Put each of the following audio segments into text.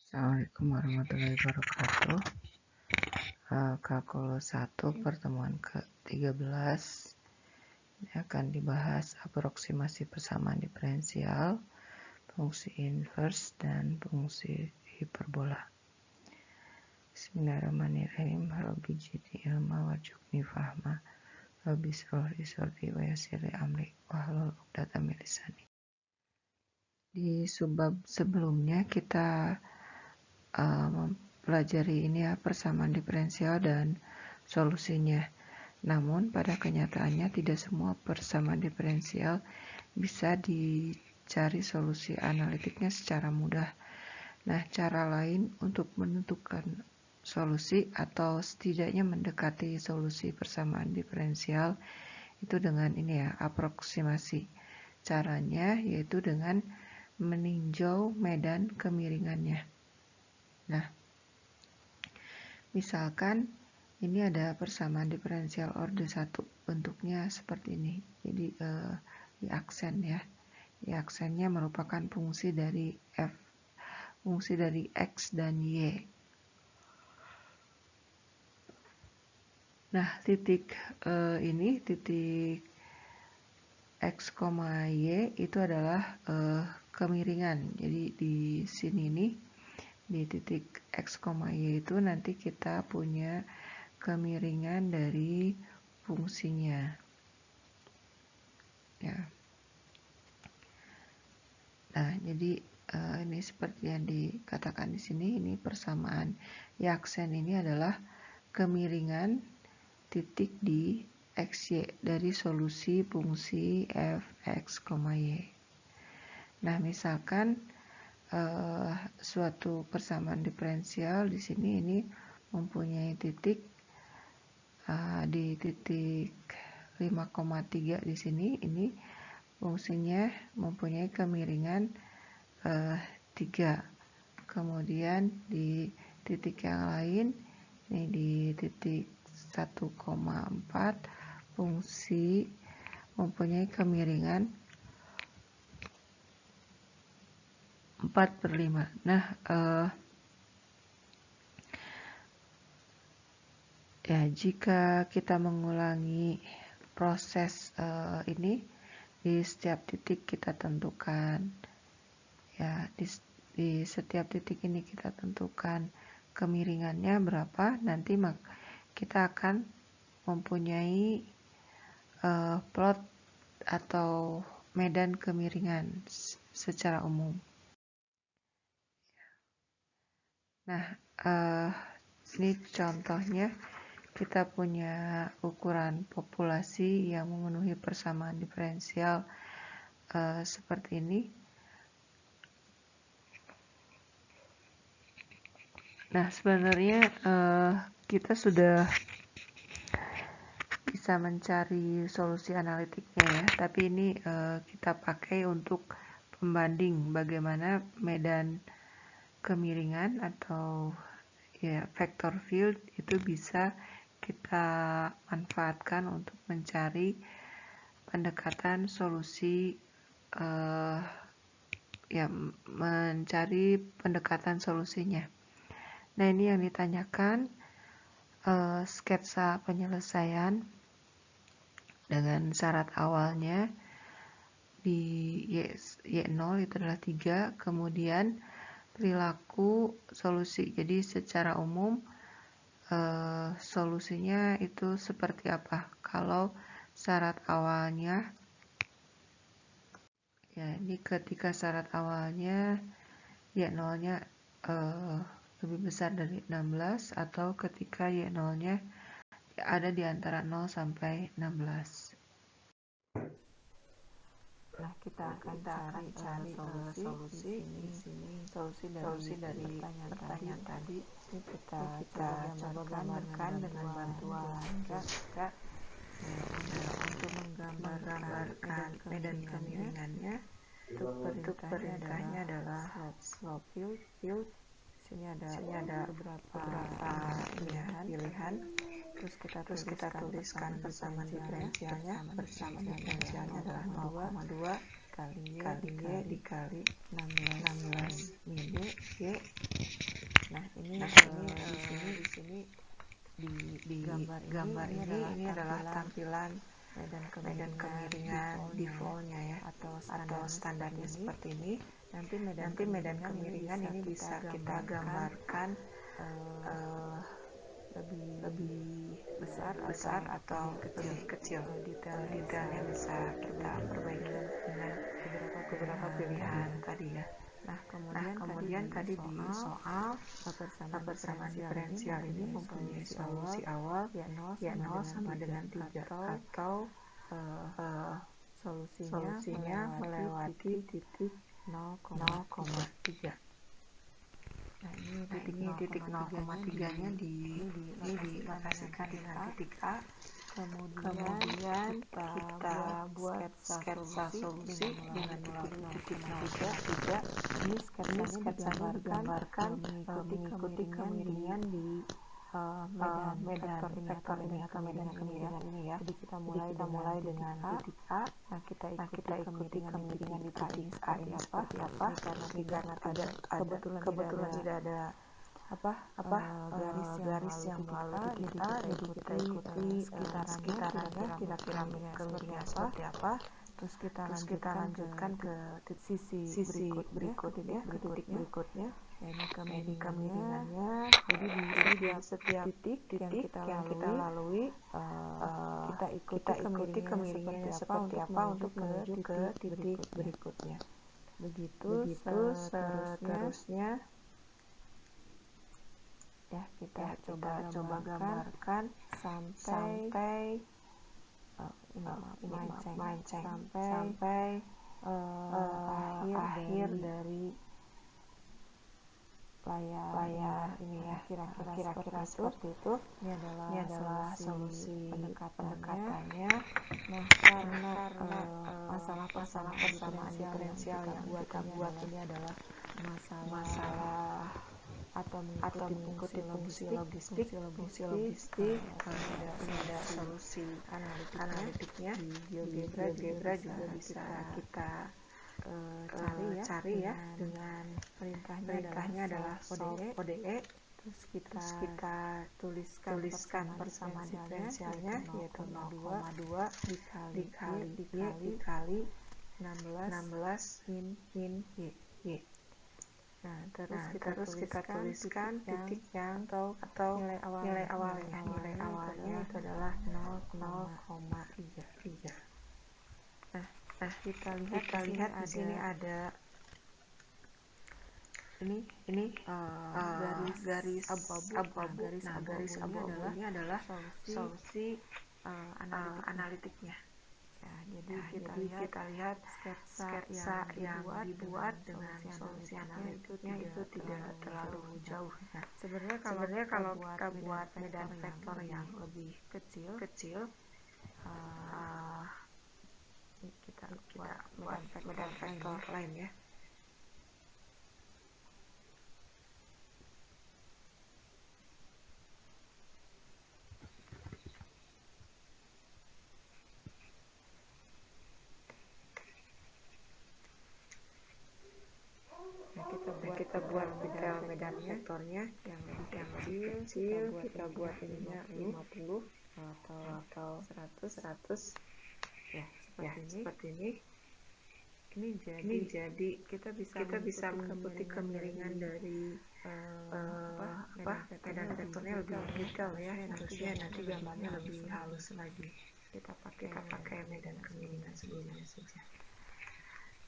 Assalamualaikum warahmatullahi wabarakatuh. Kalkulus 1 pertemuan ke-13 ini akan dibahas aproksimasi persamaan diferensial, fungsi inverse, dan fungsi hiperbola. Bismillahirrahmanirrahim. Rabbi jidi ilma warzuqni fahma. Rabbi shrahli sadri wa yassir li amri wahlul 'uqdatam min lisani. Di subbab sebelumnya kita mempelajari ini ya, persamaan diferensial dan solusinya. Namun pada kenyataannya tidak semua persamaan diferensial bisa dicari solusi analitiknya secara mudah. Nah, cara lain untuk menentukan solusi atau setidaknya mendekati solusi persamaan diferensial itu dengan ini ya, aproksimasi. Caranya yaitu dengan meninjau medan kemiringannya. Nah, misalkan ini ada persamaan diferensial orde 1, bentuknya seperti ini. Jadi di aksen ya. Di aksennya merupakan fungsi dari f, fungsi dari x dan y. Nah, titik ini, titik x, y itu adalah kemiringan. Jadi di sini nih, di titik x, y itu nanti kita punya kemiringan dari fungsinya ya. Nah, jadi ini seperti yang dikatakan di sini, ini persamaan y aksen ini adalah kemiringan titik di xy dari solusi fungsi f, x, y. Nah, misalkan suatu persamaan diferensial di sini ini mempunyai titik di titik 5,3 di sini, ini fungsinya mempunyai kemiringan 3. Kemudian di titik yang lain ini di titik 1,4 fungsi mempunyai kemiringan 4/5. Nah, ya jika kita mengulangi proses ini di setiap titik kita tentukan ya, di setiap titik ini kita tentukan kemiringannya berapa, nanti kita akan mempunyai plot atau medan kemiringan secara umum. Nah, ini contohnya kita punya ukuran populasi yang memenuhi persamaan diferensial seperti ini. Nah, sebenarnya kita sudah bisa mencari solusi analitiknya ya, tapi ini kita pakai untuk pembanding bagaimana medan kemiringan atau ya vector field itu bisa kita manfaatkan untuk mencari pendekatan solusi mencari pendekatan solusinya. Nah, ini yang ditanyakan sketsa penyelesaian dengan syarat awalnya di y0 itu adalah 3, kemudian perilaku solusi. Jadi secara umum solusinya itu seperti apa kalau syarat awalnya ya, ini ketika syarat awalnya y0 nya lebih besar dari 16 atau ketika y0 nya ada di antara 0 sampai 16. Nah, kita akan cari solusi di sini solusi dari pertanyaan tadi. Ini kita coba gambarkan dengan bantuan grafika. Untuk menggambarkan medan kemiringannya, untuk perintahnya adalah slope field. Sini ada beberapa pilihan. Terus kita tuliskan persamaan diferensialnya. Persamaan diferensialnya adalah 0,2 kali y dikali 16 min y gambar ini adalah tampilan medan kemiringan defaultnya ya, atau standarnya seperti ini. Nanti medan kemiringan ini bisa kita gambarkan lebih besar atau lebih kecil. Detailnya bisa kita perbaiki dengan beberapa pilihan tadi ya. Nah, kemudian tadi di soal persamaan diferensial ini mempunyai solusi awal ya 0 sama dengan 3 atau solusinya melewati titik 0,3. Nah, ini titik 0,3-nya dilokasikan dengan titik A. Kemudian kita buat sketsa solusi dengan titik 0,3. Ini sketsanya digambarkan mengikuti kemiringan di medan vektor ini atau medan kemiringan ini ya. Jadi kita mulai dengan titik A. Nah, kita ikuti kemiringan di titik A ini seperti apa? Karena kebetulan tidak ada garis yang melalui titik A, jadi kita ikuti sekitarannya kira-kira kemiringannya seperti apa. Terus kita lanjutkan ke sisi berikutnya, ke titik berikutnya. Ini kemiringannya. Jadi di setiap titik yang kita lalui, kita ikuti kemiringannya seperti apa untuk menuju ke titik berikutnya. Begitu seterusnya. Ya, kita coba gambarkan sampai akhir dari layar ini ya, kira-kira seperti itu. Ini adalah solusi pendekatannya. Nah, karena masalah persamaan diferensial yang kita buat ini adalah masalah atau mengikuti fungsi logistik, ada solusi analitiknya. Di GeoGebra juga bisa kita cari ya, dengan perintahnya adalah solve ODE. Terus kita tuliskan persamaan diferensialnya, yaitu 0,2 dikali 16 min Y. Nah, terus kita tuliskan titik yang atau nilai awalnya. Nilai awalnya itu adalah 0,3. Nah, kita lihat di sini ada ini garis abu-abu. Nah, garis abu-abu ini adalah solusi analitiknya. Jadi kita lihat sketsa yang dibuat dengan solusi analitiknya itu tidak terlalu jauh. Nah, sebenarnya kalau kita buat medan vektor yang lebih kecil, kita buat medan vektor lain ya. Kita buat detail medan vektornya yang lebih kecil. Kita buat ininya 50 atau 100 ya, seperti ini. Ini jadi kita bisa mengikuti kemiringan dari medan vektornya lebih detail ya. Harusnya nanti gambarnya lebih halus lagi. Kita pakai medan kemiringan sebelumnya saja.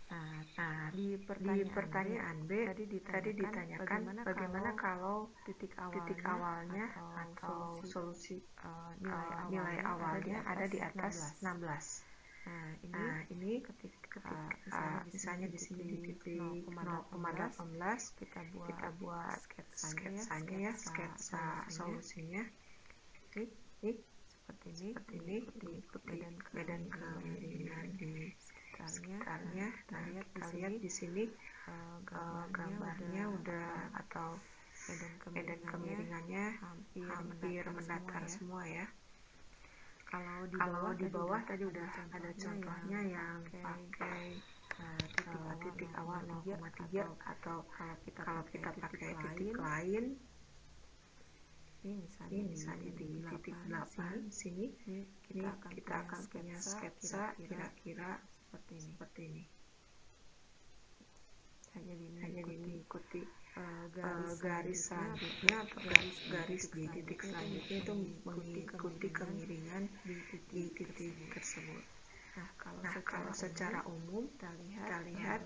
Nah, di pertanyaan B tadi ditanyakan bagaimana kalau titik awalnya atau solusi nilai awalnya ada di atas 16. Nah, ini ketika misalnya di sini di titik 0,18 kita buat sketsanya ya, sketsa solusinya. Ini seperti ini diikuti medan kemiringan di sekitarnya. Nah, kita lihat di sini gambarnya udah atau medan kemiringannya hampir mendatar semua ya. Kalau di bawah tadi udah ada contohnya yang pakai titik awal 0,3 atau kalau kita pakai titik lain Ini misalnya di titik 8 sini, ini kita akan punya sketsa kira-kira seperti ini. Hanya mengikuti garis selanjutnya atau garis di titik selanjutnya itu mengikuti kemiringan di titik tersebut. Nah, kalau secara umum kita lihat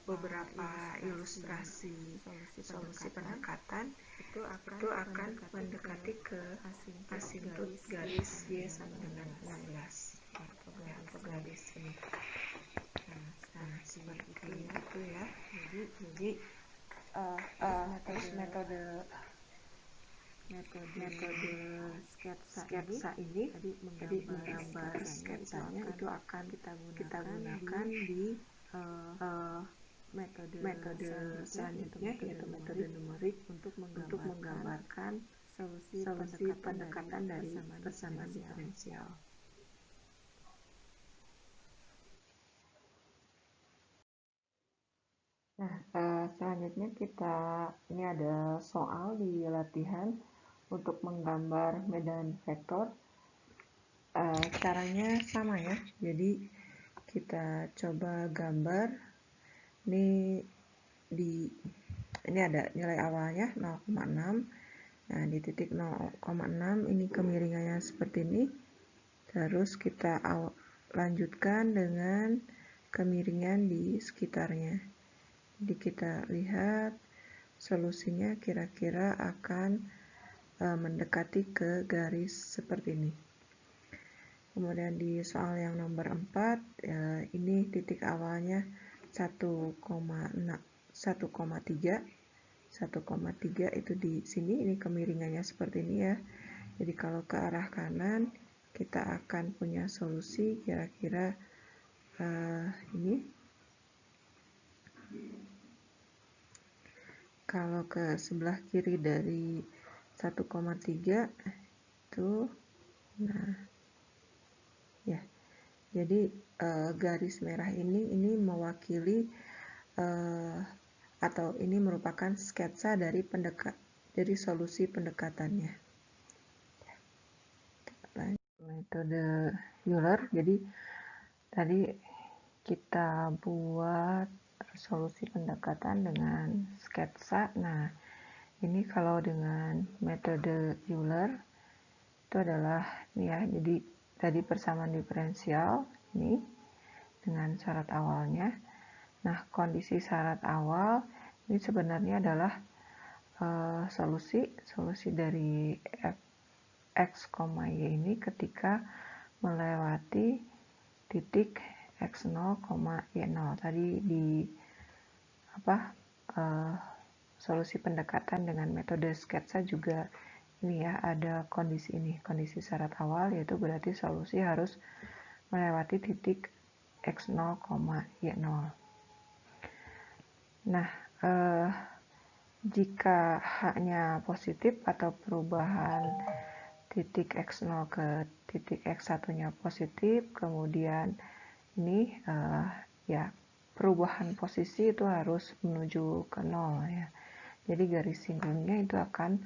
beberapa ilustrasi solusi pendekatan itu akan mendekati ke asimptot garis Y sama dengan 16 atau garis ini. Nah, seperti itu ya. Jadi terus metode sketsa ini jadi menggambar sketsanya itu akan kita gunakan di metode selanjutnya yaitu metode numerik untuk menggambarkan solusi pendekatan dari persamaan diferensial. Nah, selanjutnya ini ada soal di latihan untuk menggambar medan vektor. Caranya sama ya, jadi kita coba gambar. Ini ada nilai awalnya 0,6. Nah, di titik 0,6 ini kemiringannya seperti ini. Terus kita lanjutkan dengan kemiringan di sekitarnya. Jadi kita lihat solusinya kira-kira akan mendekati ke garis seperti ini. Kemudian di soal yang nomor 4, ini titik awalnya 1,3 itu di sini, ini kemiringannya seperti ini ya. Jadi kalau ke arah kanan kita akan punya solusi kira-kira ini. Kalau ke sebelah kiri dari 1,3 itu, nah ya, jadi garis merah ini mewakili atau ini merupakan sketsa dari solusi pendekatannya. Metode Euler, jadi tadi kita buat solusi pendekatan dengan sketsa. Nah, ini kalau dengan metode Euler itu adalah ini ya, jadi tadi persamaan diferensial ini dengan syarat awalnya. Nah, kondisi syarat awal ini sebenarnya adalah solusi dari x, y ini ketika melewati titik x0, y0. Tadi di solusi pendekatan dengan metode sketsa juga ini ya, ada kondisi ini, kondisi syarat awal, yaitu berarti solusi harus melewati titik x0, y0. Nah, jika H-nya positif atau perubahan titik x0 ke titik x1-nya positif, kemudian ini ya perubahan posisi itu harus menuju ke 0 ya. Jadi garis singgungnya itu akan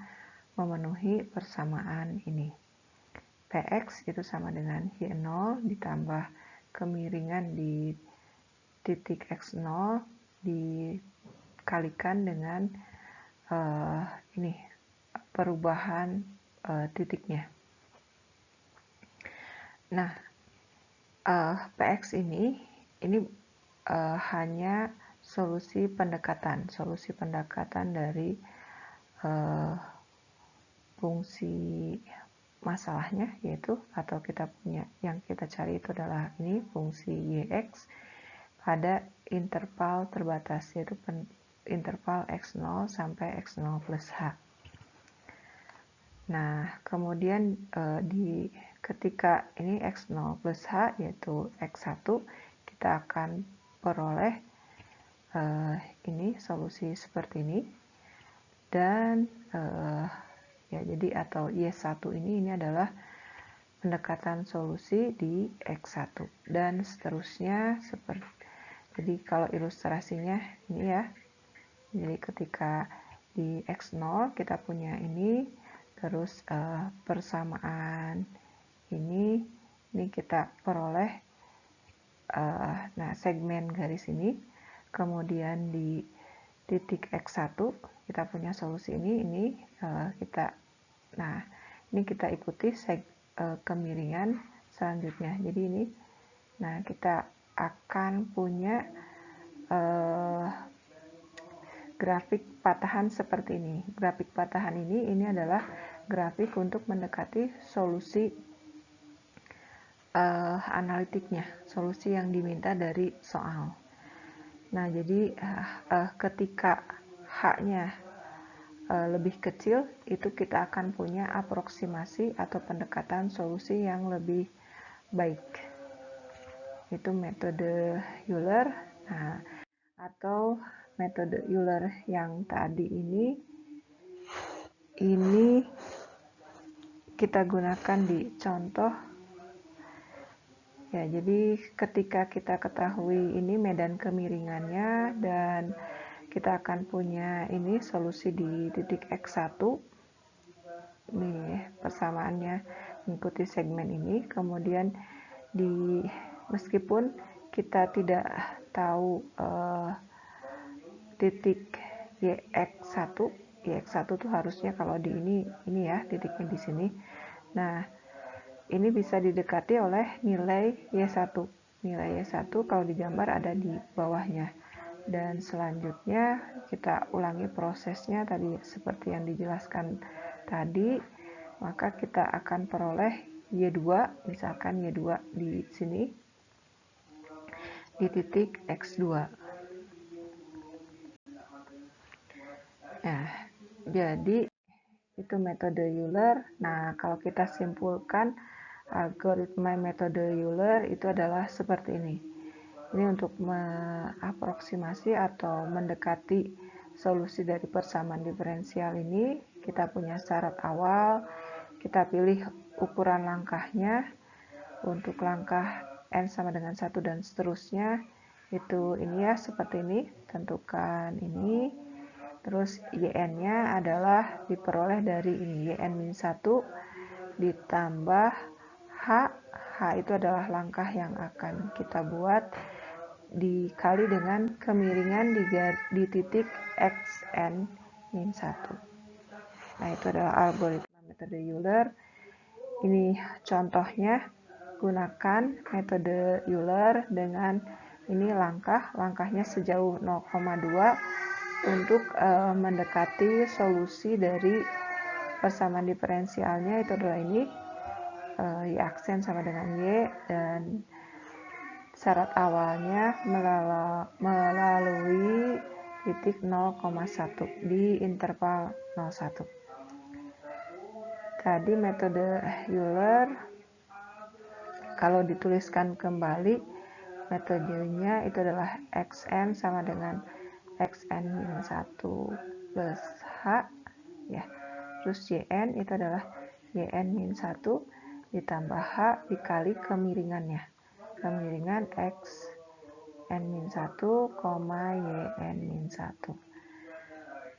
memenuhi persamaan ini. Px itu sama dengan y0 ditambah kemiringan di titik x0 dikalikan dengan ini perubahan titiknya. Nah, Px ini hanya solusi pendekatan dari fungsi masalahnya, yaitu atau kita punya yang kita cari itu adalah ini fungsi Yx pada interval terbatas, yaitu interval x0 sampai x0 plus h. Nah, kemudian ketika ini x0 plus h yaitu x1, kita akan peroleh ini solusi seperti ini. Dan ya, jadi atau Y1 ini adalah pendekatan solusi di X1 dan seterusnya seperti. Jadi kalau ilustrasinya ini ya. Jadi ketika di X0 kita punya ini terus persamaan ini kita peroleh nah segmen garis ini, kemudian di titik X1 kita punya solusi ini kita ikuti kemiringan selanjutnya. Jadi ini kita akan punya grafik patahan seperti ini. Grafik patahan ini adalah grafik untuk mendekati solusi analitiknya, solusi yang diminta dari soal. Nah, jadi ketika H-nya lebih kecil, itu kita akan punya aproksimasi atau pendekatan solusi yang lebih baik. Itu metode Euler. Nah, atau metode Euler yang tadi ini kita gunakan di contoh. Ya, jadi ketika kita ketahui ini medan kemiringannya dan kita akan punya ini solusi di titik X1. Nih, persamaannya mengikuti segmen ini. Kemudian meskipun kita tidak tahu titik YX1 itu harusnya kalau di ini ya titiknya di sini. Nah, ini bisa didekati oleh nilai Y1. Nilai Y1 kalau digambar ada di bawahnya. Dan selanjutnya kita ulangi prosesnya tadi seperti yang dijelaskan tadi, maka kita akan peroleh Y2, misalkan Y2 di sini di titik X2. Nah, jadi itu metode Euler. Nah, kalau kita simpulkan algoritma metode Euler itu adalah seperti ini. Ini untuk mengaproksimasi atau mendekati solusi dari persamaan diferensial ini, kita punya syarat awal, kita pilih ukuran langkahnya. Untuk langkah n sama dengan 1 dan seterusnya, itu ini ya seperti ini, tentukan ini. Terus yn-nya adalah diperoleh dari ini, yn-1 ditambah h. H itu adalah langkah yang akan kita buat dikali dengan kemiringan di titik xn-1. Nah, itu adalah algoritma metode Euler. Ini contohnya, gunakan metode Euler dengan ini langkahnya sejauh 0,2 untuk mendekati solusi dari persamaan diferensialnya. Itu adalah ini Y aksen sama dengan Y, dan syarat awalnya melalui titik 0,1 di interval 0,1. Tadi metode Euler kalau dituliskan kembali, metodenya itu adalah xn sama dengan xn-1 plus h ya. Terus yn itu adalah yn-1 ditambah h dikali kemiringannya. Kemiringan x n-1, yn-1.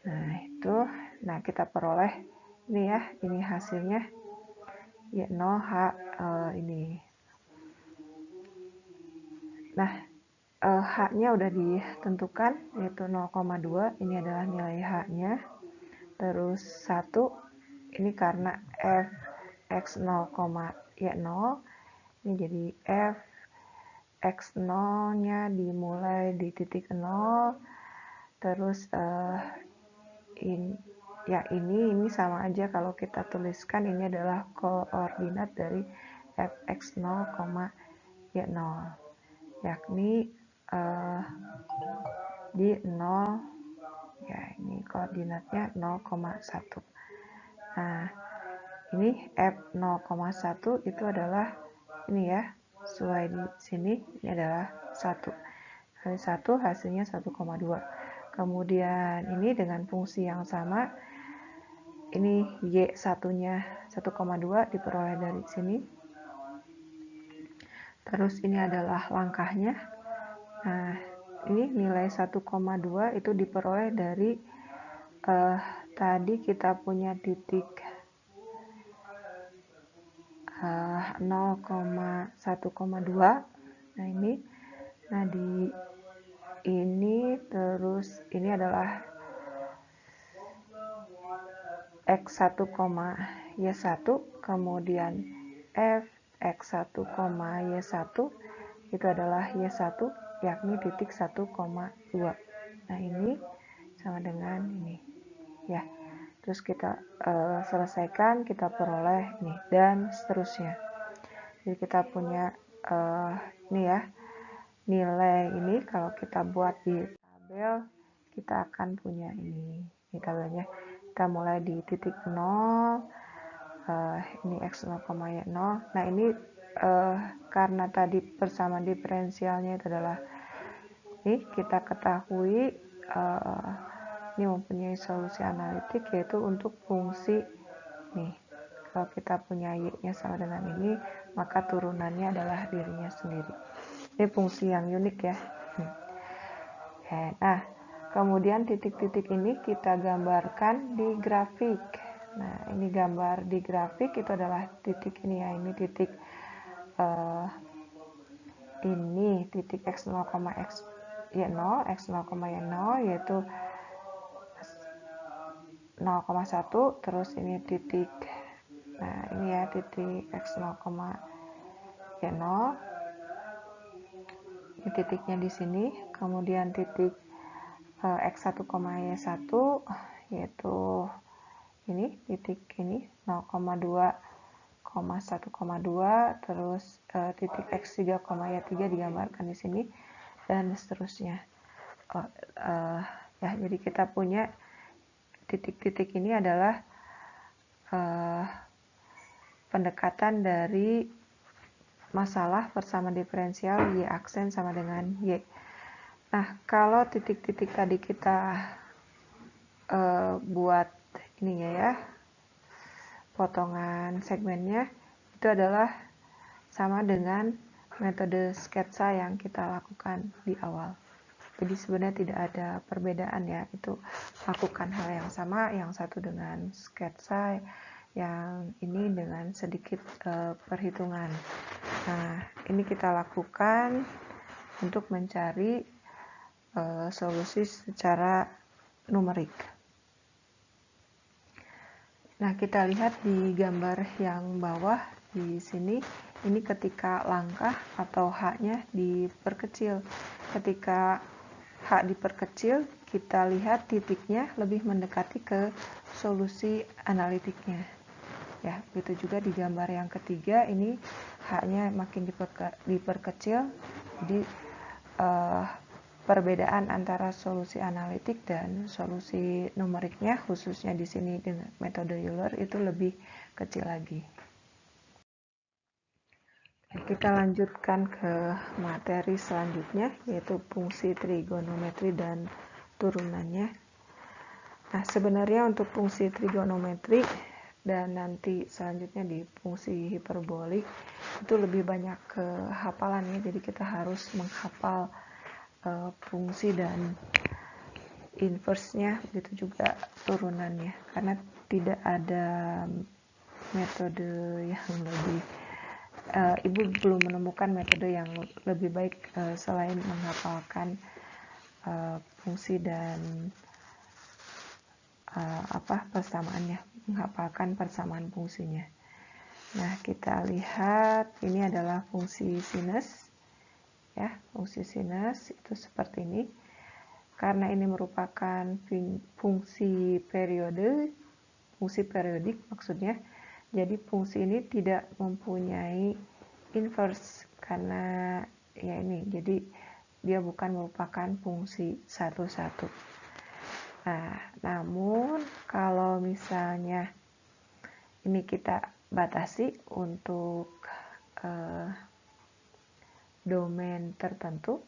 Nah, itu kita peroleh ini ya, ini hasilnya y0 h ini. Nah, h-nya udah ditentukan yaitu 0,2, ini adalah nilai h-nya. Terus 1 ini karena f x0, y0, ini jadi f x0-nya dimulai di titik 0, terus ini sama aja kalau kita tuliskan ini adalah koordinat dari fx0, y0, yakni di 0 ya, ini koordinatnya 0,1. Nah, ini f0,1 itu adalah ini ya, sesuai di sini, ini adalah 1 kali 1 hasilnya 1,2. Kemudian ini dengan fungsi yang sama, ini y1-nya 1,2 diperoleh dari sini. Terus ini adalah langkahnya. Nah, ini nilai 1,2 itu diperoleh dari tadi kita punya titik 0,1,2. Nah ini, ini terus ini adalah X1, Y1, kemudian F X1, Y1 itu adalah Y1, yakni titik 1,2. Nah ini sama dengan ini ya. Terus kita selesaikan, kita peroleh ini dan seterusnya. Jadi kita punya ini ya, nilai ini kalau kita buat di tabel, kita akan punya ini tabelnya. Kita mulai di titik 0, ini X0, Y0. Nah ini karena tadi persamaan diferensialnya itu adalah ini, kita ketahui ini mempunyai solusi analitik, yaitu untuk fungsi nih. Kalau kita punya y-nya sama dengan ini, maka turunannya adalah dirinya sendiri. Ini fungsi yang unik ya. Nah, kemudian titik-titik ini kita gambarkan di grafik. Nah, ini gambar di grafik itu adalah titik ini ya. Ini titik ini titik X0, Y0, X0, Y0 yaitu 0,1, terus ini titik, nah ini ya titik X0, Y0, ini titiknya di sini, kemudian titik X1, Y1 yaitu ini titik ini 0,2, 1,2, terus titik X3, Y3 digambarkan di sini dan seterusnya. Ya, jadi kita punya titik-titik ini adalah pendekatan dari masalah persamaan diferensial Y aksen sama dengan Y. Nah, kalau titik-titik tadi kita buat ininya ya, potongan segmennya, itu adalah sama dengan metode sketsa yang kita lakukan di awal. Jadi sebenarnya tidak ada perbedaan ya, itu lakukan hal yang sama, yang satu dengan sketsa, yang ini dengan sedikit perhitungan. Nah, ini kita lakukan untuk mencari solusi secara numerik. Nah, kita lihat di gambar yang bawah di sini, ini ketika langkah atau H-nya diperkecil. Ketika H diperkecil, kita lihat titiknya lebih mendekati ke solusi analitiknya. Ya, begitu juga di gambar yang ketiga, ini H-nya makin diperkecil, jadi perbedaan antara solusi analitik dan solusi numeriknya, khususnya di sini dengan metode Euler, itu lebih kecil lagi. Kita lanjutkan ke materi selanjutnya, yaitu fungsi trigonometri dan turunannya. Nah, sebenarnya untuk fungsi trigonometri dan nanti selanjutnya di fungsi hiperbolik itu lebih banyak kehafalan ya, jadi kita harus menghafal fungsi dan inverse-nya, begitu juga turunannya, karena tidak ada metode yang lebih Ibu belum menemukan metode yang lebih baik selain menghafalkan fungsi dan persamaannya, menghafalkan persamaan fungsinya. Nah, kita lihat ini adalah fungsi sinus. Ya, fungsi sinus itu seperti ini. Karena ini merupakan fungsi periodik maksudnya. Jadi fungsi ini tidak mempunyai inverse karena ya ini, jadi dia bukan merupakan fungsi satu-satu. Nah, namun kalau misalnya ini kita batasi untuk domain tertentu,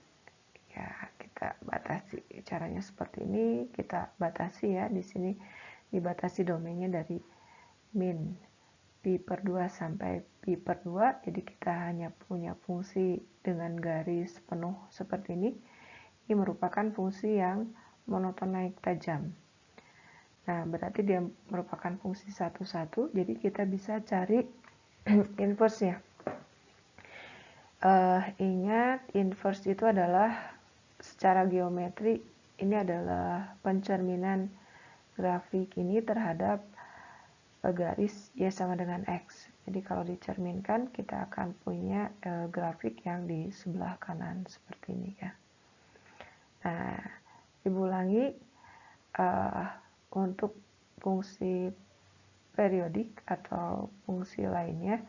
ya kita batasi caranya seperti ini. Kita batasi ya, di sini dibatasi domainnya dari min pi per 2 sampai pi per 2, jadi kita hanya punya fungsi dengan garis penuh seperti ini. Ini merupakan fungsi yang monoton naik tajam. Nah, berarti dia merupakan fungsi satu-satu, jadi kita bisa cari inverse-nya. Ingat, inverse itu adalah secara geometri, ini adalah pencerminan grafik ini terhadap garis Y sama dengan X. Jadi kalau dicerminkan, kita akan punya grafik yang di sebelah kanan seperti ini ya. Nah, Ibu ulangi, untuk fungsi periodik atau fungsi lainnya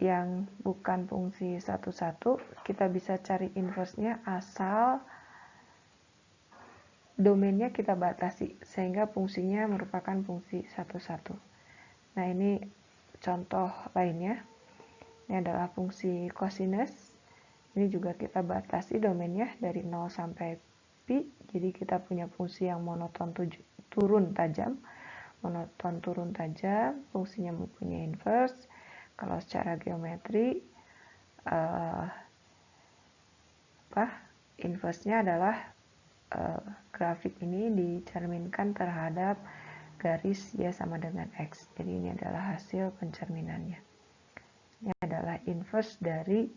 yang bukan fungsi satu-satu, kita bisa cari inverse-nya asal domainnya kita batasi sehingga fungsinya merupakan fungsi satu-satu. Nah, ini contoh lainnya. Ini adalah fungsi cosinus. Ini juga kita batasi domainnya dari 0 sampai pi. Jadi kita punya fungsi yang monoton turun tajam. Monoton turun tajam, fungsinya mempunyai inverse. Kalau secara geometri, inverse-nya adalah grafik ini dicerminkan terhadap garis Y sama dengan X. Jadi ini adalah hasil pencerminannya. Ini adalah inverse dari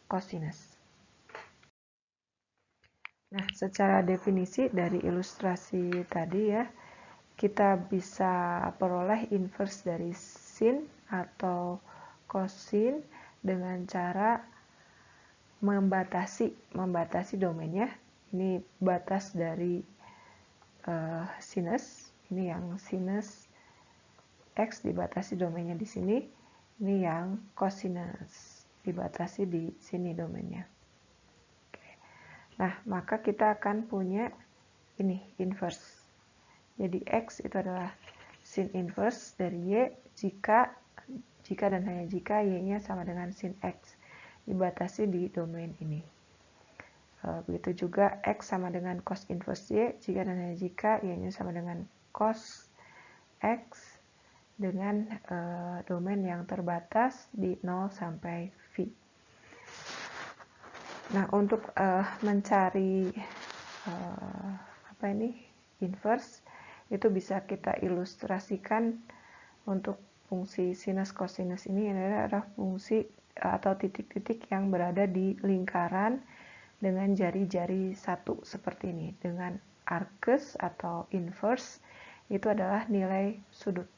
cosinus. Nah, secara definisi dari ilustrasi tadi ya, kita bisa peroleh inverse dari sin atau cosin dengan cara membatasi domainnya. Ini batas dari sinus. Ini yang sinus X dibatasi domainnya di sini. Ini yang cosinus dibatasi di sini domainnya. Oke. Nah, maka kita akan punya ini inverse. Jadi X itu adalah sin inverse dari Y jika dan hanya jika Y-nya sama dengan sin X dibatasi di domain ini. Begitu juga X sama dengan cos inverse Y jika dan hanya jika Y-nya sama dengan cos X dengan domain yang terbatas di 0 sampai V. Nah, untuk mencari inverse, itu bisa kita ilustrasikan untuk fungsi sinus cosinus ini adalah fungsi atau titik-titik yang berada di lingkaran dengan jari-jari satu seperti ini. Dengan arcus atau inverse itu adalah nilai sudut.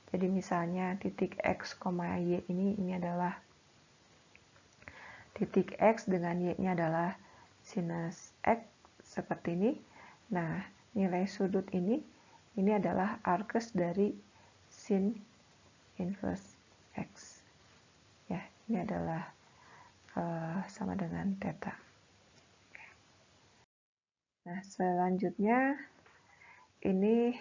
Jadi misalnya titik X, Y ini adalah titik X dengan Y-nya adalah sinus X seperti ini. Nah, nilai sudut ini adalah arcus dari sin inverse X. Ya, ini adalah sama dengan theta. Nah, selanjutnya ini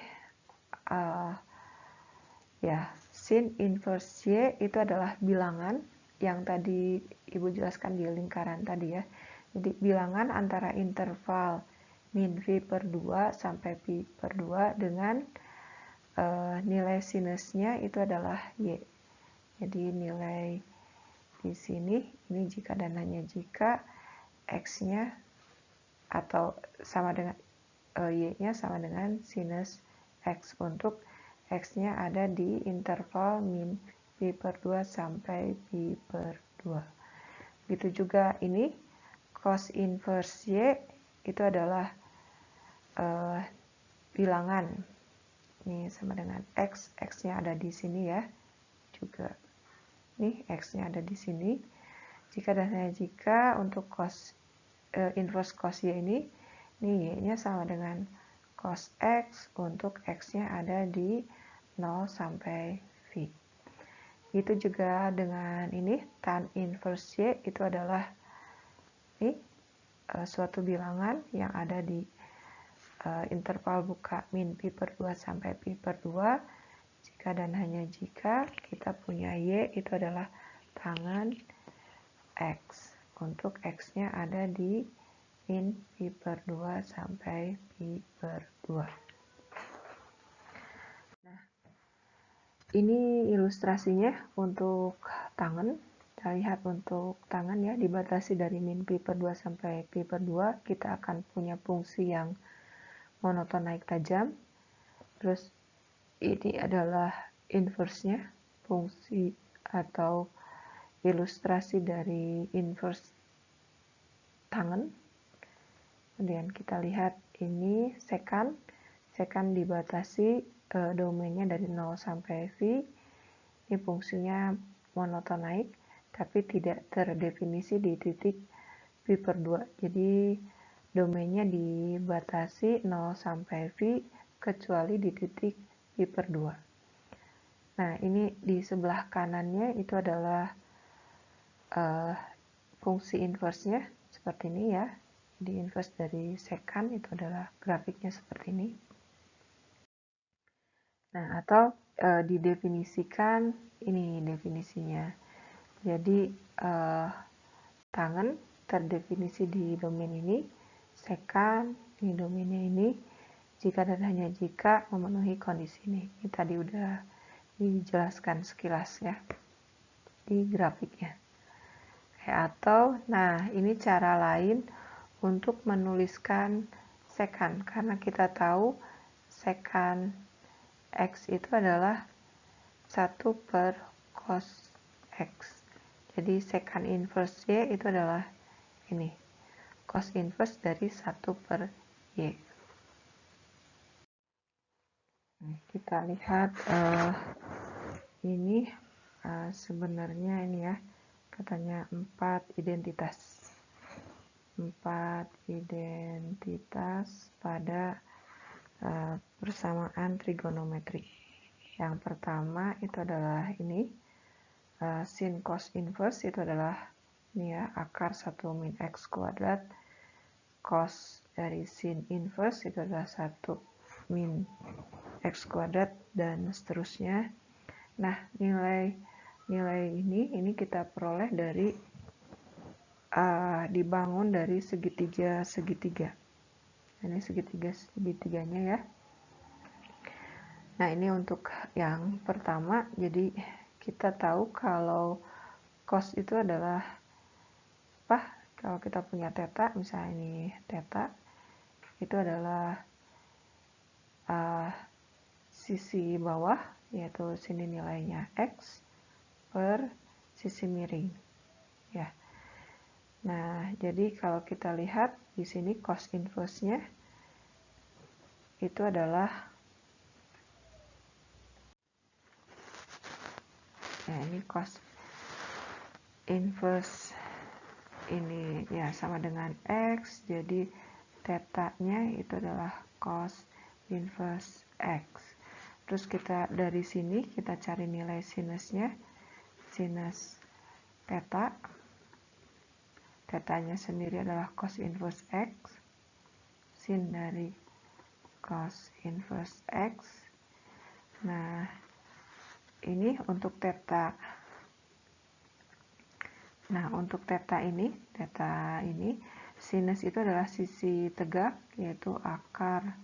sin inverse Y itu adalah bilangan yang tadi Ibu jelaskan di lingkaran tadi ya. Jadi bilangan antara interval min V per 2 sampai Pi per 2 dengan nilai sinusnya itu adalah Y. Jadi nilai di sini, ini jika dan hanya jika X-nya atau sama dengan Y-nya sama dengan sinus X untuk X-nya ada di interval min Pi per 2 sampai Pi per 2. Begitu juga ini cos inverse Y itu adalah bilangan. Ini sama dengan X, X-nya ada di sini ya. Juga nih X-nya ada di sini. Jika dan hanya jika untuk cos inverse cos Y ini Y-nya sama dengan cos X untuk X-nya ada di 0 sampai V. Itu juga dengan ini tan inverse Y itu adalah suatu bilangan yang ada di interval buka min Pi per 2 sampai Pi per 2. Jika dan hanya jika kita punya Y itu adalah tangan X. Untuk X-nya ada di min Pi per 2 sampai Pi per 2. Nah, ini ilustrasinya untuk tangan. Kita lihat untuk tangan ya, dibatasi dari min Pi per 2 sampai Pi per 2. Kita akan punya fungsi yang monoton naik tajam. Terus ini adalah inverse-nya, fungsi atau ilustrasi dari inverse tangen. Kemudian kita lihat ini secant dibatasi domainnya dari 0 sampai V. Ini fungsinya monoton naik, tapi tidak terdefinisi di titik V/2. Jadi domainnya dibatasi 0 sampai V kecuali di titik V/2. Nah, ini di sebelah kanannya itu adalah fungsi inverse-nya seperti ini ya. Di inverse dari secant itu adalah grafiknya seperti ini. Nah, atau didefinisikan, ini definisinya. Jadi tangen terdefinisi di domain ini, secant ini domainnya ini, jika dan hanya jika memenuhi kondisi ini. Ini tadi udah dijelaskan sekilas ya di grafiknya. Atau, nah ini cara lain untuk menuliskan secant, karena kita tahu secant X itu adalah 1 per cos X. Jadi secant inverse Y itu adalah ini, cos inverse dari 1 per Y. Kita lihat ini sebenarnya ini ya, katanya 4 identitas. 4 identitas pada persamaan trigonometri. Yang pertama itu adalah ini, sin cos inverse itu adalah ini ya, akar 1 min X kuadrat. Cos dari sin inverse itu adalah 1 min X kuadrat dan seterusnya. Nah, nilai ini kita peroleh dari dibangun dari segitiga. Ini segitiganya ya. Nah, ini untuk yang pertama. Jadi kita tahu kalau cos itu adalah apa? Kalau kita punya theta, misalnya ini theta, itu adalah sisi bawah, yaitu sini nilainya X per sisi miring ya. Nah, jadi kalau kita lihat di sini cos inverse-nya itu adalah ini cos inverse ini ya sama dengan X, jadi theta-nya itu adalah cos inverse X. Terus kita dari sini kita cari nilai sinusnya, sinus theta. Theta-nya sendiri adalah cos inverse X. Sin dari cos inverse X. Nah, ini untuk theta. Nah, untuk theta ini sinus itu adalah sisi tegak, yaitu akar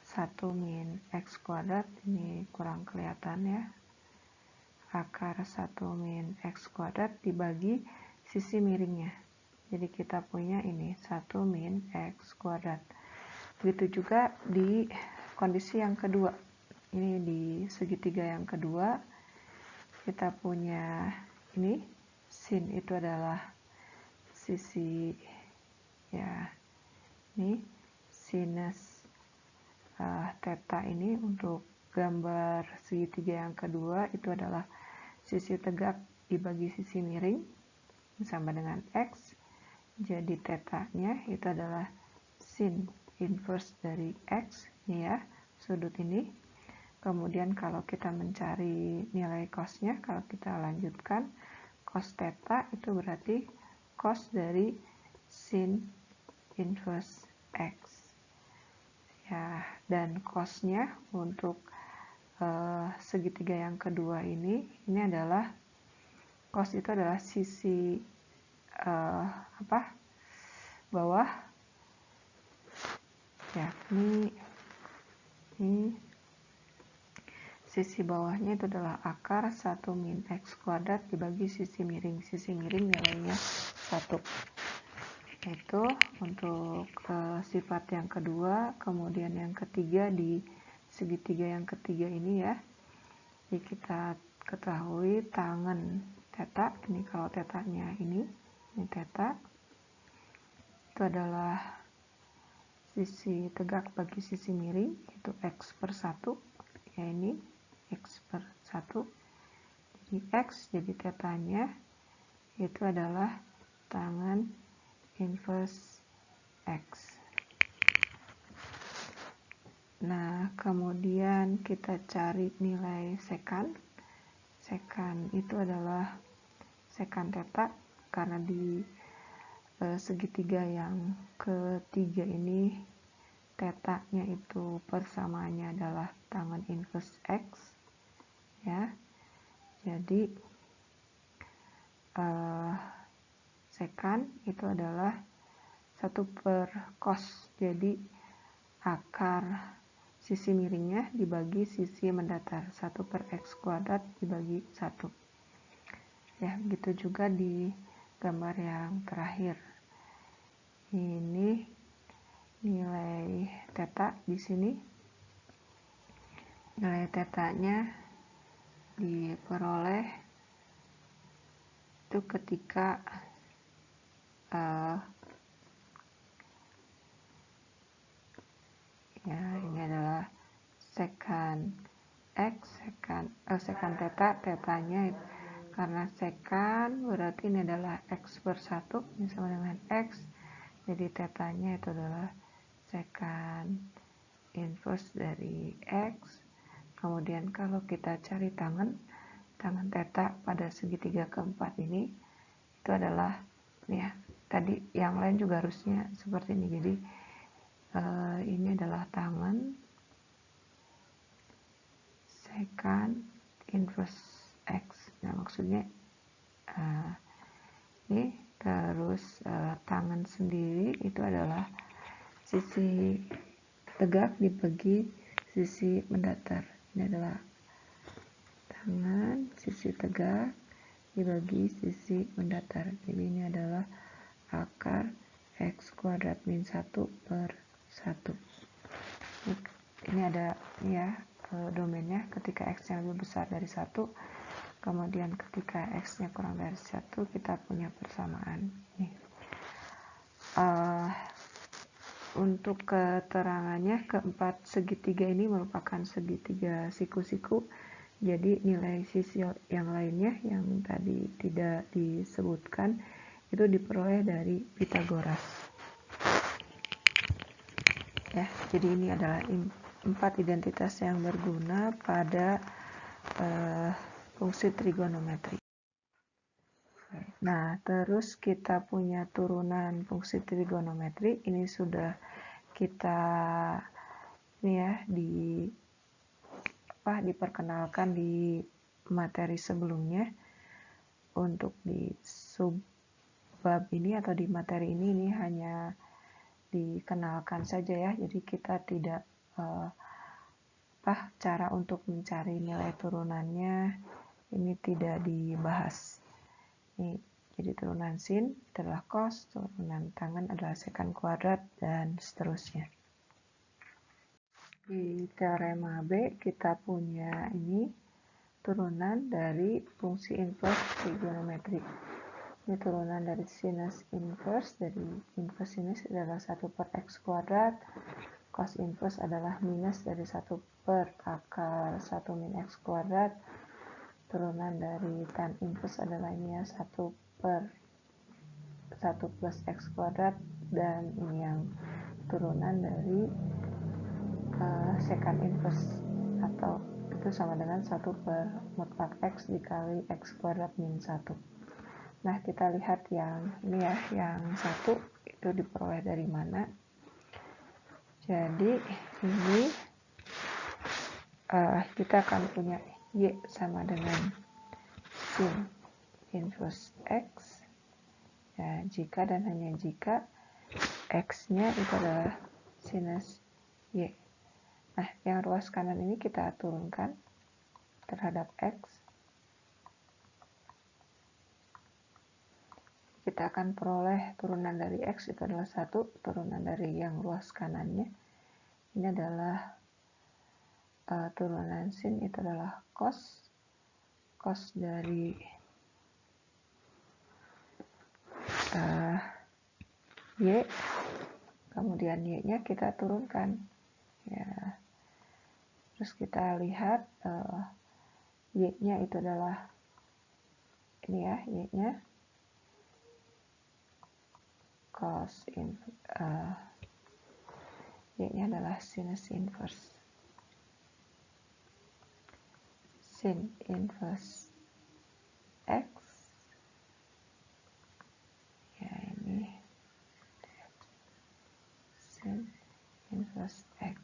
1 min X kuadrat. Ini kurang kelihatan ya. Akar 1 min X kuadrat dibagi sisi miringnya. Jadi kita punya ini 1 min X kuadrat. Begitu juga di kondisi yang kedua. Ini di segitiga yang kedua. Kita punya ini, sin itu adalah sisi ya. Ini sinus theta ini untuk gambar segitiga yang kedua itu adalah sisi tegak dibagi sisi miring sama dengan X. Jadi theta-nya itu adalah sin inverse dari X, ini ya, sudut ini. Kemudian kalau kita mencari nilai cos-nya, kalau kita lanjutkan, cos theta itu berarti cos dari sin inverse X. Ya, dan cos-nya untuk segitiga yang kedua ini adalah cos itu adalah sisi bawah ya, ini sisi bawahnya itu adalah akar 1 min X kuadrat dibagi sisi miring nilainya 1. Itu untuk sifat yang kedua. Kemudian yang ketiga, di segitiga yang ketiga ini ya, Jadi kita ketahui tangen theta, ini kalau tetanya ini theta, itu adalah sisi tegak bagi sisi miring, itu X per 1, ya ini X per 1, jadi X, jadi tetanya itu adalah tangen inverse X. Nah, kemudian kita cari nilai sekan. Sekan itu adalah sekan theta, karena di segitiga yang ketiga ini tetanya itu persamaannya adalah tangen inverse X, ya. Jadi sekan itu adalah 1 per cos, jadi akar sisi miringnya dibagi sisi mendatar, 1 per X kuadrat dibagi 1. Ya, begitu juga di gambar yang terakhir. Ini nilai theta di sini. Nilai tetanya diperoleh itu ketika ya, ini adalah sekan X, sekan theta, tetanya karena sekan berarti ini adalah X per 1, ini sama dengan X, jadi tetanya itu adalah sekan inverse dari X. Kemudian kalau kita cari tangen theta pada segitiga keempat ini, itu adalah ya, tadi yang lain juga harusnya seperti ini. Jadi ini adalah tangen sekan inverse X. Nah, maksudnya ini terus tangen sendiri itu adalah sisi tegak dibagi sisi mendatar. Ini adalah tangen sisi tegak dibagi sisi mendatar. Jadi ini adalah akar X kuadrat min 1 per 1. Ini ada ya domainnya, ketika X-nya lebih besar dari 1, kemudian ketika X-nya kurang dari 1, kita punya persamaan. Nih. Untuk keterangannya, keempat segitiga ini merupakan segitiga siku-siku, jadi nilai sisi yang lainnya yang tadi tidak disebutkan itu diperoleh dari Pythagoras. Ya, jadi ini adalah 4 identitas yang berguna pada fungsi trigonometri. Nah, terus kita punya turunan fungsi trigonometri. Ini sudah kita diperkenalkan di materi sebelumnya. Untuk di subbab ini atau di materi ini hanya dikenalkan saja ya. Jadi kita tidak cara untuk mencari nilai turunannya ini tidak dibahas. Ini jadi turunan sin adalah cos, turunan tangen adalah sekan kuadrat, dan seterusnya. Di teorema B kita punya ini turunan dari fungsi inverse trigonometri. Ini turunan dari sinus inverse, dari inverse sinus adalah 1 per X kuadrat, cos inverse adalah minus dari 1 per akar 1 min X kuadrat, turunan dari tan inverse adalah ini ya 1 per 1 plus X kuadrat, dan ini yang turunan dari secant inverse, atau itu sama dengan 1 per mutlak X dikali X kuadrat min 1. Nah, kita lihat yang ini ya, yang 1 itu diperoleh dari mana. Jadi ini kita akan punya Y sama dengan sin inverse X ya, jika dan hanya jika X-nya itu adalah sinus Y. Nah, yang ruas kanan ini kita turunkan terhadap X. Kita akan peroleh turunan dari X itu adalah 1, turunan dari yang ruas kanannya ini adalah turunan sin itu adalah cos dari y, kemudian y-nya kita turunkan ya. Terus kita lihat y-nya itu adalah ini ya, y-nya cos y-nya adalah sinus inverse. Sin inverse x ya, ini sin inverse x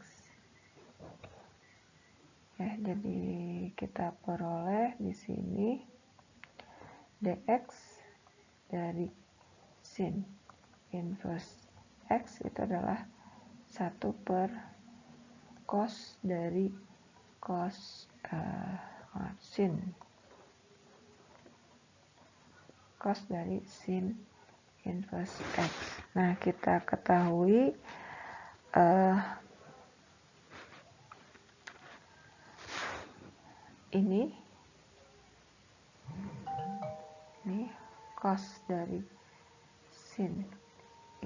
ya. Jadi kita peroleh di sini dx dari sin inverse x itu adalah 1 per cos dari sin inverse x. Nah, kita ketahui ini cos dari sin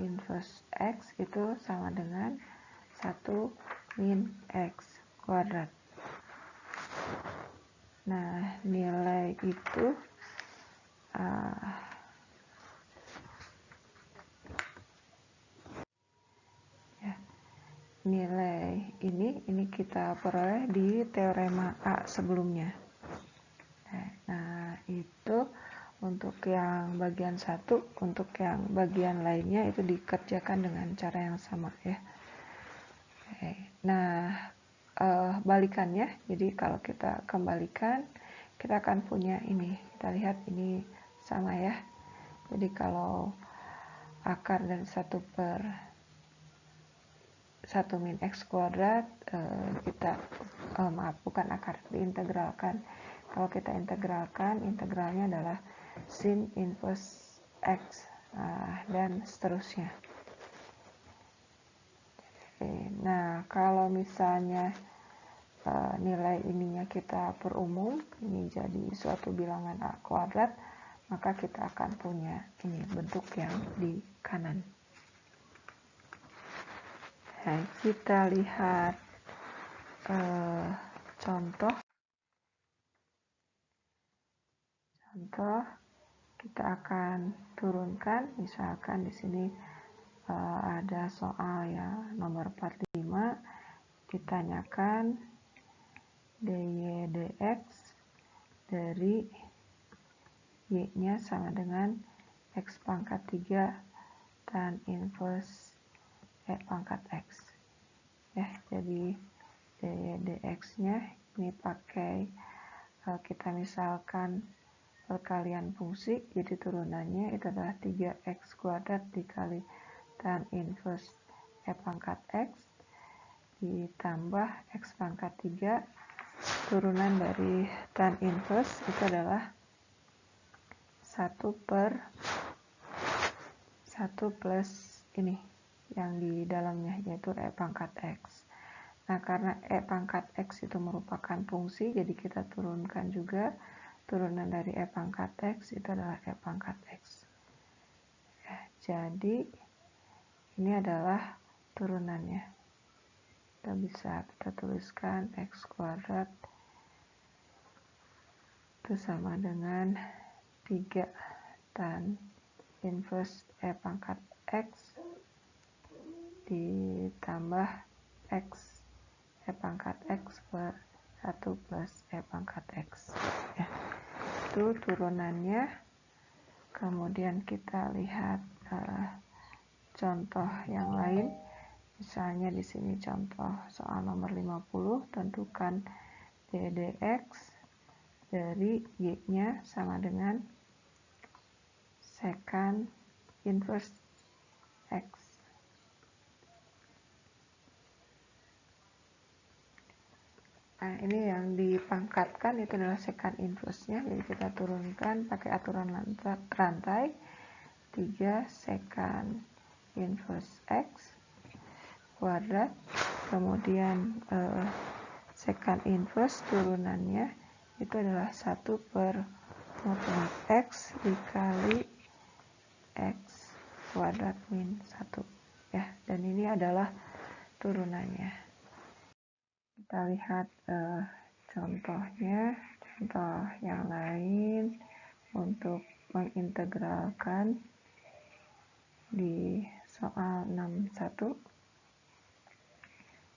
inverse x itu sama dengan 1 min x kuadrat. Nah, nilai itu nilai ini kita peroleh di teorema A sebelumnya. Nah, itu untuk yang bagian 1, untuk yang bagian lainnya itu dikerjakan dengan cara yang sama ya. Nah, balikannya, jadi kalau kita kembalikan, kita akan punya ini. Kita lihat ini sama ya. Jadi kalau akar dari 1 per 1 min x kuadrat, kita bukan akar, diintegralkan. Kalau kita integralkan, integralnya adalah sin inverse x dan seterusnya. Nah, kalau misalnya nilai ininya kita perumum, ini jadi suatu bilangan a kuadrat, maka kita akan punya ini bentuk yang di kanan. Nah, kita lihat contoh kita akan turunkan. Misalkan di sini ada soal ya nomor 45, ditanyakan dy dx dari y-nya sama dengan x pangkat 3 tan inverse e pangkat x ya. Jadi dy dx-nya ini pakai kita misalkan perkalian fungsi, jadi turunannya itu adalah 3x kuadrat dikali tan inverse e pangkat x ditambah x pangkat 3, turunan dari tan inverse itu adalah 1 per 1 plus ini yang di dalamnya, yaitu e pangkat x. Nah, karena e pangkat x itu merupakan fungsi, jadi kita turunkan juga. Turunan dari e pangkat x itu adalah e pangkat x ya. Jadi ini adalah turunannya. Kita tuliskan x kuadrat itu sama dengan 3 tan inverse e pangkat x ditambah x e pangkat x per 1 plus e pangkat x ya. Itu turunannya. Kemudian kita lihat contoh yang lain. Misalnya di sini contoh soal nomor 50, tentukan dx dari y-nya sama dengan secant inverse x. Nah, ini yang dipangkatkan itu adalah secant inverse-nya, jadi kita turunkan pakai aturan rantai 3 secant inverse x kuadrat, kemudian secant inverse turunannya itu adalah 1 per mutlak X dikali X kuadrat min 1 ya, dan ini adalah turunannya. Kita lihat contohnya, contoh yang lain untuk mengintegralkan di soal 61.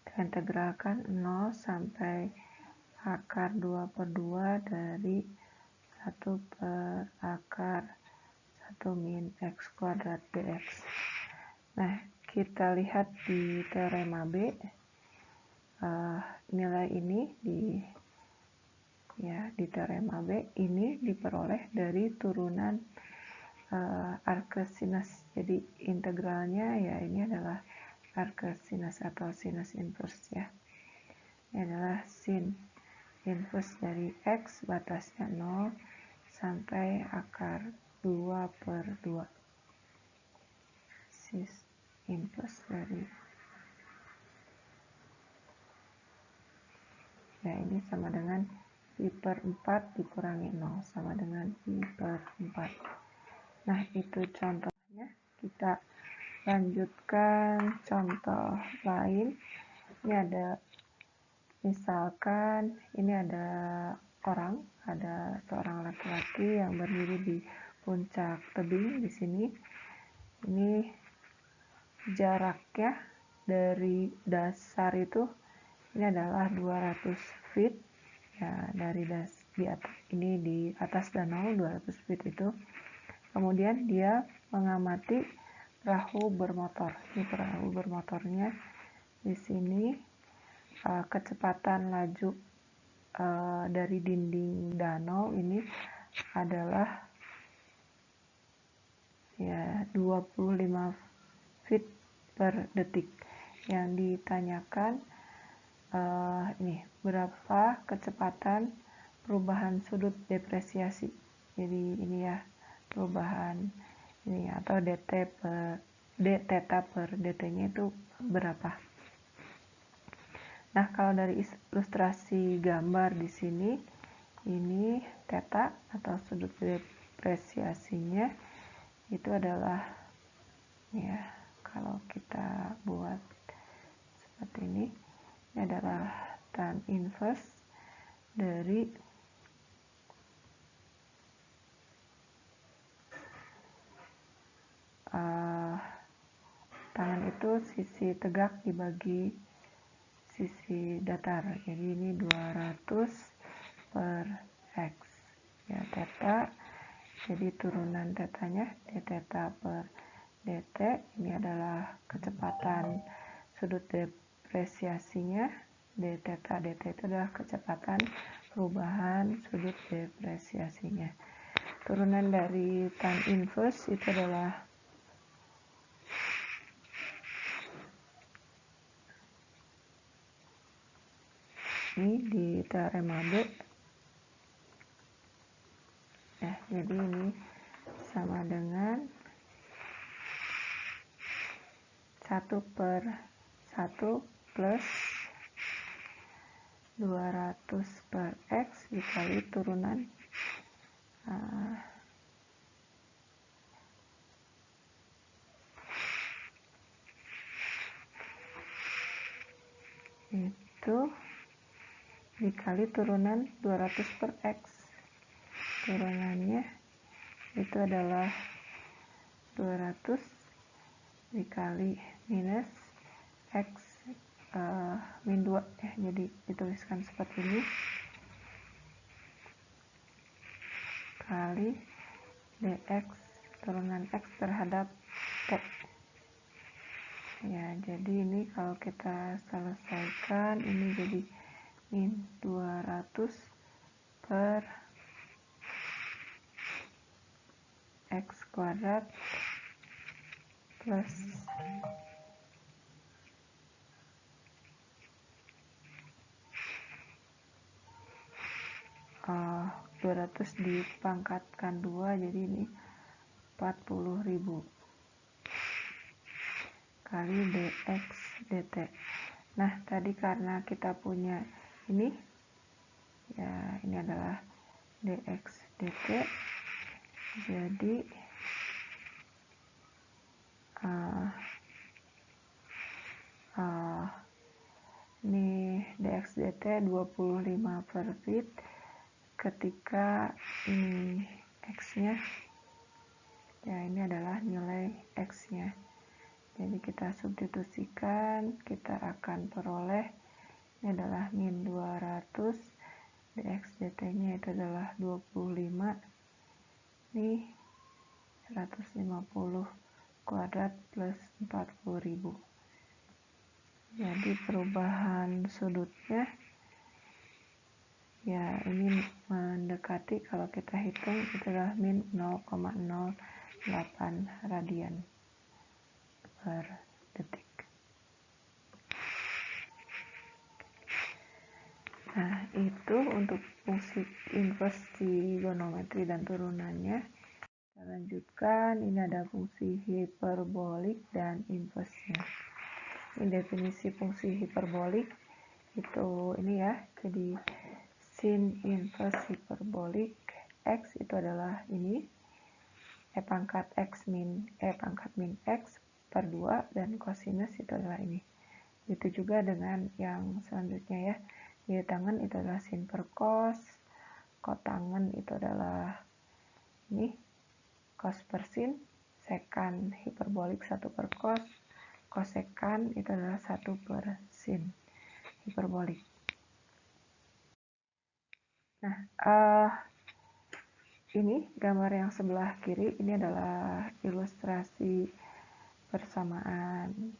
Kita integralkan 0 sampai akar 2 per 2 dari 1 per akar 1 min X kuadrat dx. Nah, kita lihat di teorema B, nilai ini di teorema B ini diperoleh dari turunan arcsinus. Jadi integralnya ya ini adalah arcsinus atau sinus inverse ya. Ini adalah sin inverse dari X batasnya 0 sampai akar 2 per 2. Sin inverse dari ya ini sama dengan pi per 4 dikurangi 0 sama dengan pi per 4. Nah, itu contohnya. Kita lanjutkan contoh lain. Ini ada, misalkan ini ada seorang laki-laki yang berdiri di puncak tebing di sini. Ini jaraknya dari dasar itu ini adalah 200 feet ya, dari ini di atas danau 200 feet itu. Kemudian dia mengamati perahu bermotor. Ini perahu bermotornya di sini, kecepatan laju dari dinding danau ini adalah ya 25 feet per detik. Yang ditanyakan ini berapa kecepatan perubahan sudut depresiasi. Jadi ini ya perubahan ini atau d theta per dt-nya itu berapa. Nah, kalau dari ilustrasi gambar di sini, ini theta atau sudut depresiasinya itu adalah ya, kalau kita buat seperti ini adalah tan inverse dari tangan itu sisi tegak dibagi sisi datar. Jadi ini 200 per X ya, theta. Jadi turunan tetanya d theta per dt. Ini adalah kecepatan sudut depresiasinya. D theta dt itu adalah kecepatan perubahan sudut depresiasinya. Turunan dari tan inverse itu adalah ini di teorema B ya, jadi ini sama dengan 1 per 1 plus 200 per X dikali turunan itu dikali turunan 200 per X. Turunannya itu adalah 200 dikali minus X min 2 ya, jadi dituliskan seperti ini kali dx turunan X terhadap T ya. Jadi ini kalau kita selesaikan ini jadi min 200 per X kuadrat plus 200 dipangkatkan 2 jadi ini 40.000 kali dx dt. Nah, tadi karena kita punya ini ya, ini adalah dx dt. Jadi ini dx dt 25 per bit ketika ini x nya ya, ini adalah nilai x nya. Jadi kita substitusikan, kita akan peroleh ini adalah min 200, dx dt nya itu adalah 25, ini 150 kuadrat plus 40.000. Jadi perubahan sudutnya ya, ini mendekati, kalau kita hitung itu adalah min 0,08 radian per detik. Nah, itu untuk fungsi inverse trigonometri dan turunannya. Kita lanjutkan, ini ada fungsi hiperbolik dan inverse-nya. Ini definisi fungsi hiperbolik itu ini ya, jadi sin inverse hiperbolik x itu adalah ini e pangkat min x per 2, dan kosinus itu adalah ini. Itu juga dengan yang selanjutnya ya, di tangan itu adalah sin per cos, kotangen itu adalah ini cos per sin, sekan hiperbolik 1 per cos, kosekan itu adalah 1 per sin hiperbolik. Nah, ini gambar yang sebelah kiri ini adalah ilustrasi persamaan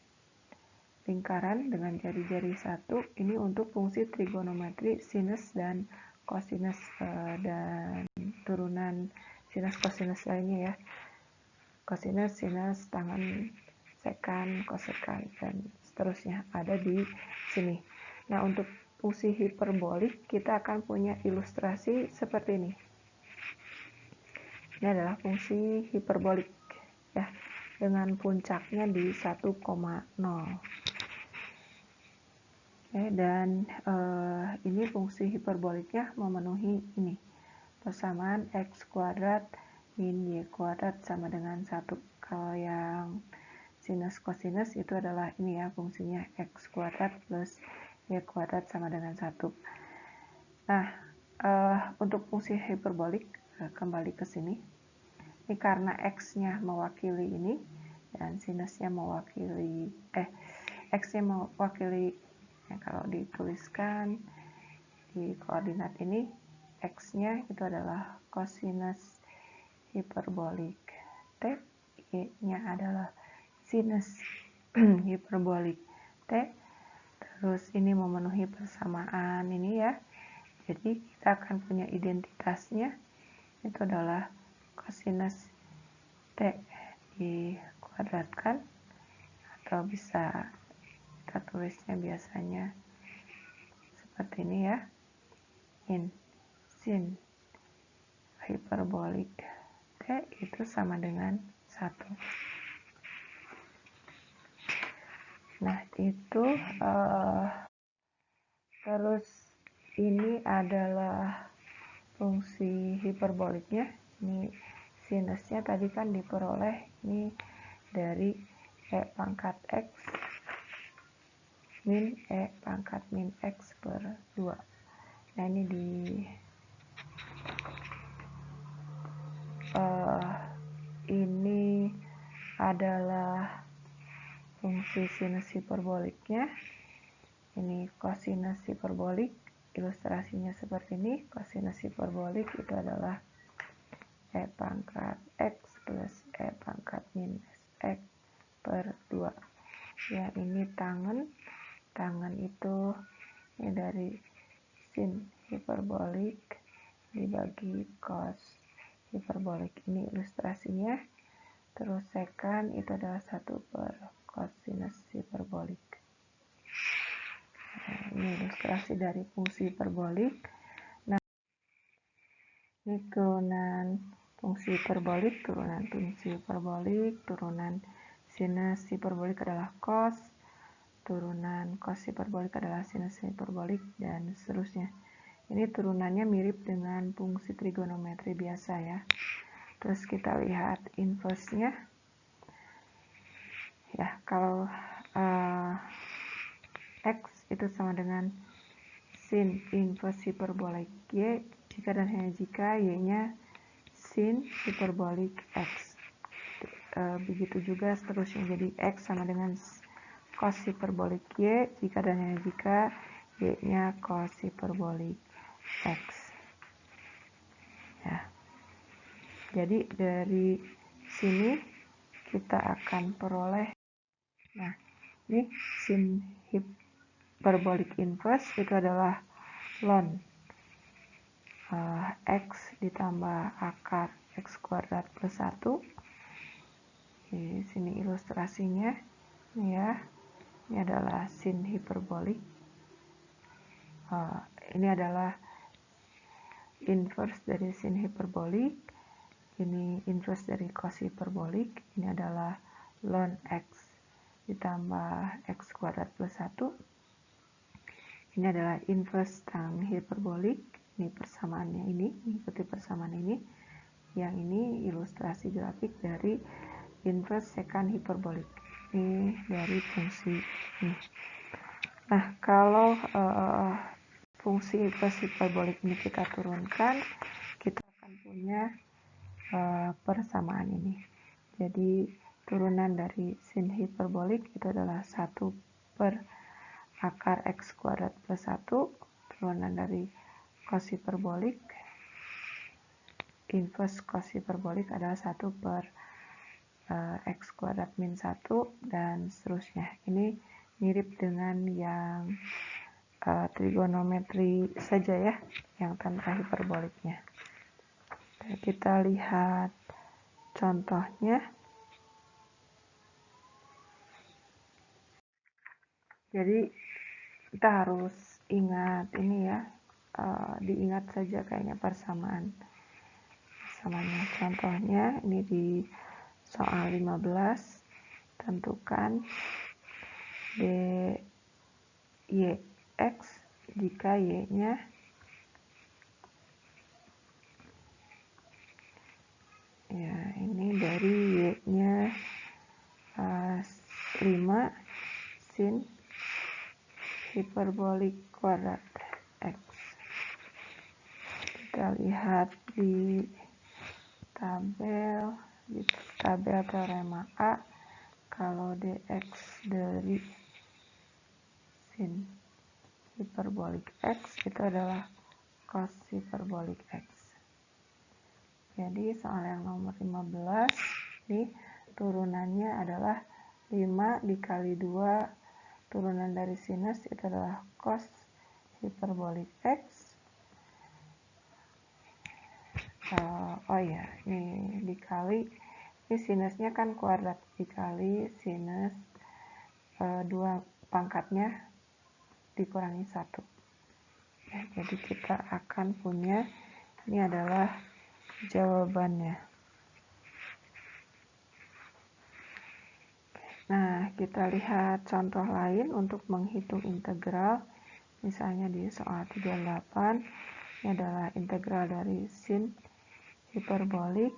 lingkaran dengan jari-jari satu. Ini untuk fungsi trigonometri sinus dan kosinus dan turunan sinus kosinus lainnya ya. Kosinus, sinus, tangen, sekan, kosekan, dan seterusnya ada di sini. Nah, untuk fungsi hiperbolik kita akan punya ilustrasi seperti ini. Ini adalah fungsi hiperbolik ya, dengan puncaknya di 1,0. Dan ini fungsi hiperboliknya memenuhi ini persamaan x kuadrat min y kuadrat sama dengan 1. Kalau yang sinus kosinus itu adalah ini ya, fungsinya x kuadrat plus y kuadrat sama dengan 1. Nah, untuk fungsi hiperbolik kembali ke sini. Ini karena x-nya mewakili ini dan sinusnya mewakili x-nya mewakili ya, kalau dituliskan di koordinat ini x-nya itu adalah kosinus hiperbolik t, y-nya adalah sinus hiperbolik t. Terus ini memenuhi persamaan ini ya. Jadi kita akan punya identitasnya itu adalah kosinus t dikuadratkan, atau bisa kita tulisnya biasanya seperti ini ya, in sin hiperbolik t itu sama dengan 1. Nah, itu terus ini adalah fungsi hiperboliknya. Ini sinusnya tadi kan diperoleh ini dari e pangkat x min e pangkat min x per 2. Nah, ini ini adalah fungsi sinus hiperboliknya. Ini kosinus hiperbolik, ilustrasinya seperti ini. Kosinus hiperbolik itu adalah e pangkat x plus e pangkat minus x per 2. Ya, ini tangen itu ini dari sin hiperbolik dibagi cos hiperbolik. Ini ilustrasinya. Terus sekan itu adalah 1 per kosinus hiperbolik. Nah, ini ilustrasi dari fungsi hiperbolik. Nah, ini turunan fungsi hiperbolik, turunan sinus hiperbolik adalah cos, turunan cos hiperbolik adalah sinus hiperbolik, dan seterusnya. Ini turunannya mirip dengan fungsi trigonometri biasa ya. Terus kita lihat inverse-nya. Ya, kalau X itu sama dengan sin inverse hiperbolik Y, jika dan hanya jika Y-nya sin hiperbolik X. Begitu juga seterusnya, jadi X sama dengan cos hiperbolik Y, jika dan hanya jika Y-nya cos hiperbolik X. Ya. Jadi dari sini kita akan peroleh, nah ini sin hiperbolik inverse itu adalah ln X ditambah akar X kuadrat plus 1. Di sini ilustrasinya ya, ini adalah sin hiperbolik, ini adalah inverse dari sin hiperbolik, ini inverse dari cos hiperbolik, ini adalah ln X ditambah X kuadrat plus 1, ini adalah inverse tan hiperbolik, ini persamaannya ini, mengikuti persamaan ini, yang ini ilustrasi grafik dari inverse secant hiperbolik, ini dari fungsi ini. Nah, kalau fungsi inverse hiperbolik ini kita turunkan, kita akan punya persamaan ini. Jadi turunan dari sin hiperbolik itu adalah 1 per akar X kuadrat plus 1, turunan dari cos hiperbolik, inverse cos hiperbolik adalah 1 per X kuadrat min 1, dan seterusnya. Ini mirip dengan yang trigonometri saja ya, yang tanpa hiperboliknya. Kita lihat contohnya. Jadi kita harus ingat ini ya, diingat saja kayaknya persamaannya. Contohnya ini di soal 15, tentukan dYx jika y-nya ya, ini dari y-nya 5 sin hiperbolik kuadrat X. Kita lihat di tabel teorema A, kalau dx dari sin hiperbolik X itu adalah cos hiperbolik X. Jadi soal yang nomor 15 ini turunannya adalah 5 dikali 2, turunan dari sinus itu adalah cos hiperbolik X. Ini dikali, ini sinusnya kan kuadrat, dikali sinus 2 pangkatnya dikurangi 1. Ya, jadi kita akan punya, ini adalah jawabannya. Nah, kita lihat contoh lain untuk menghitung integral. Misalnya di soal 38, ini adalah integral dari sin hiperbolik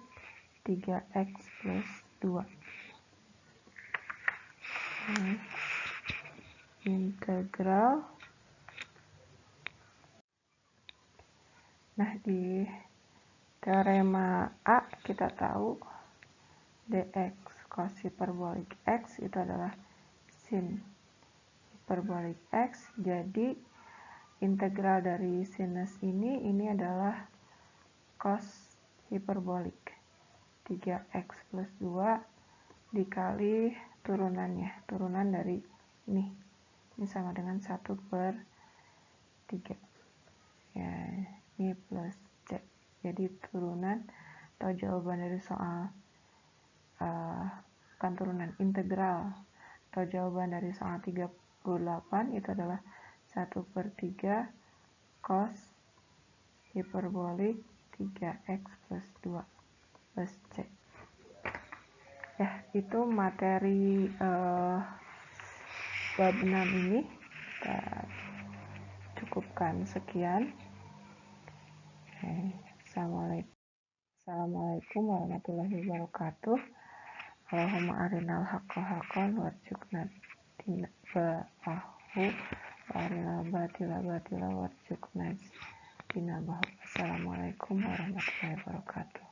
3x plus 2. Integral. Nah, di teorema A kita tahu dx cos hiperbolik x itu adalah sin hiperbolik x. Jadi integral dari sinus ini adalah cos hiperbolik 3x plus 2 dikali turunannya, turunan dari ini sama dengan 1 per 3 ya, ini plus C. Jadi turunan atau jawaban dari soal bukan turunan, integral atau jawaban dari soal 38 itu adalah 1 per 3 cos hiperbolik 3x plus 2 plus C. Ya, itu materi bab 6 ini kita cukupkan sekian. Assalamualaikum warahmatullahi wabarakatuh. Allahumma arinal haqqa haqqan warzuqna tinabahu wa arinal batila batila warzuqna tinabahu. Assalamualaikum warahmatullahi wabarakatuh.